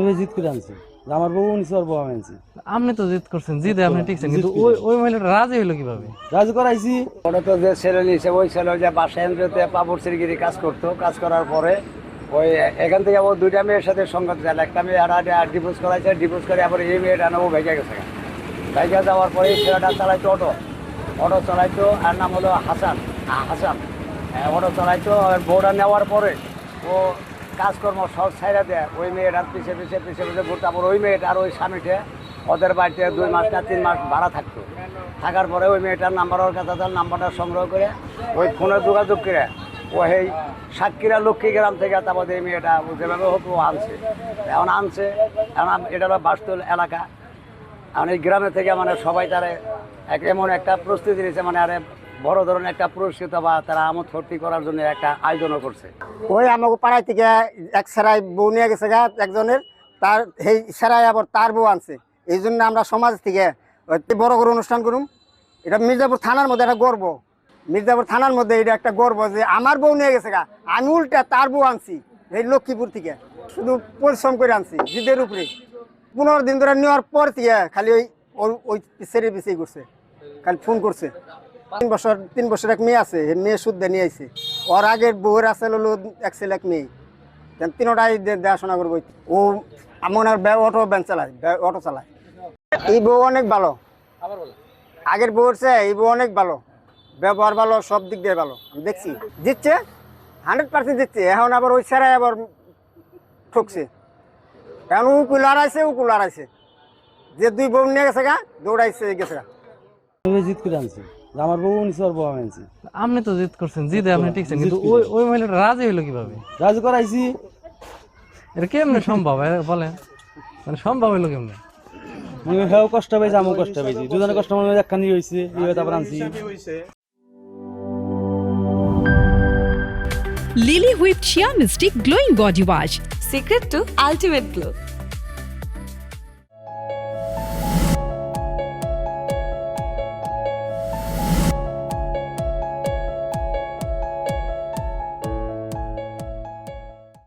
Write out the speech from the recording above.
আমি জিত করে আনছি, আমার বউ উনি ওর বউ আমি আনছি। আপনি তো জিত করছেন, জিতে আপনি টিকছেন, কিন্তু ওই মহিলাটা রাজি হইলো কিভাবে? রাজি করাইছি। ওটা তো যে ছেলে নিয়েছে ওই ছেলে যে বাসা এন্দ্রতে পাপড় সিরগিরি কাজ করতো, কাজ করার পরে ওই এখান থেকে ও দুইটা মেয়ের সাথে সঙ্গত যায়। একটা মেয়ে আর ডিভোর্স করাইছে, ডিভোর্স করে আবার এই মেয়েটা ও ভেজে গেছে। ভেজে যাওয়ার পরে এই ছেলেটা চালাইতো অটো চালাইতো, আর নাম হলো হাসান। অটো চালাইতো। বউটা নেওয়ার পরে ও কাজকর্ম সব ছাইড়া দেয়, ওই মেয়েটার পিছিয়ে ঘুরতে। আবার ওই মেয়েটা আর ওই স্বামীটা ওদের বাড়িতে 2 মাস না 3 মাস ভাড়া থাকতো। থাকার পরে ওই মেয়েটার নাম্বার ওর কাছে তার নাম্বারটা সংগ্রহ করে ওই ফোনে যোগাযোগ করে ও এই সাতক্ষীরা লক্ষ্মী গ্রাম থেকে তারপর এই মেয়েটা যেভাবে হোক ও আনছে। এখন এটা হলো বাসতল এলাকা। এখন এই গ্রামে থেকে মানে সবাই তারা এমন একটা প্রস্তুতি নিয়েছে, মানে আরে বড় ধরনের একটা পুরস্কৃত বা তারা আমোদ ফুর্তি করার জন্য একটা আয়োজনও করছে। ওই আমাকে পাড়ায় থেকে এক সেরাই বউ নিয়ে গেছে গা একজনের, তার সেই সেরাই আবার তার বউ আনছে। এই জন্য আমরা সমাজ থেকে বড় করে অনুষ্ঠান করুম। এটা মির্জাপুর থানার মধ্যে একটা গর্ব, মির্জাপুর থানার মধ্যে এটা একটা গর্ব যে আমার বউ নিয়ে গেছে গা, আমি উল্টা তার বউ আনছি এই লক্ষ্মীপুর থেকে। শুধু পরিশ্রম করে আনছি জিদের উপরে। 15 দিন ধরে নেওয়ার পর থেকে খালি ওই সেরে পিছিয়ে করছে, খালি ফোন করছে। 3 বছর এক মেয়ে আছে, মেয়ে শুদ্ধে নিয়ে আইছে। ওর আগের বউয়ের আছে হলো এক ছেলে এক মেয়ে, তিনোটাই দেখাশোনা করবো। ও আমার অটো ভ্যান চালায়, অটো চালায়। এই বউ অনেক ভালো, আগের বউর চেয়ে এই বউ অনেক ভালো, ব্যবহার ভালো, সব দিক দিয়ে ভালো। আমি দেখছি জিতছে, 100% জিতছে। এখন আবার ওই ছেড়াই আবার ঠকছে। এখন উকুল হারাইছে, যে 2 বউ নিয়ে গেছে গা দৌড়াইছে গেছে গা। আমি জিত করে আনছি, আমার বউ উনি ওর বউ আমি আনছি। আপনি তো জিত করছেন, জিতে আপনি টিকছেন, কিন্তু ওই মহিলাটা রাজি হইলো কিভাবে? রাজি করাইছি। এটা কেমনে সম্ভব বলেন, মানে সম্ভব হইলো কেমনে? হেও কষ্ট পাইছে, আমিও কষ্ট পাইছি, দুজনে কষ্ট মনে একখানি হয়েছে, তারপর আনছি। Lily Whipped Shea Mystic Glowing Body Wash. Secret to ultimate glow.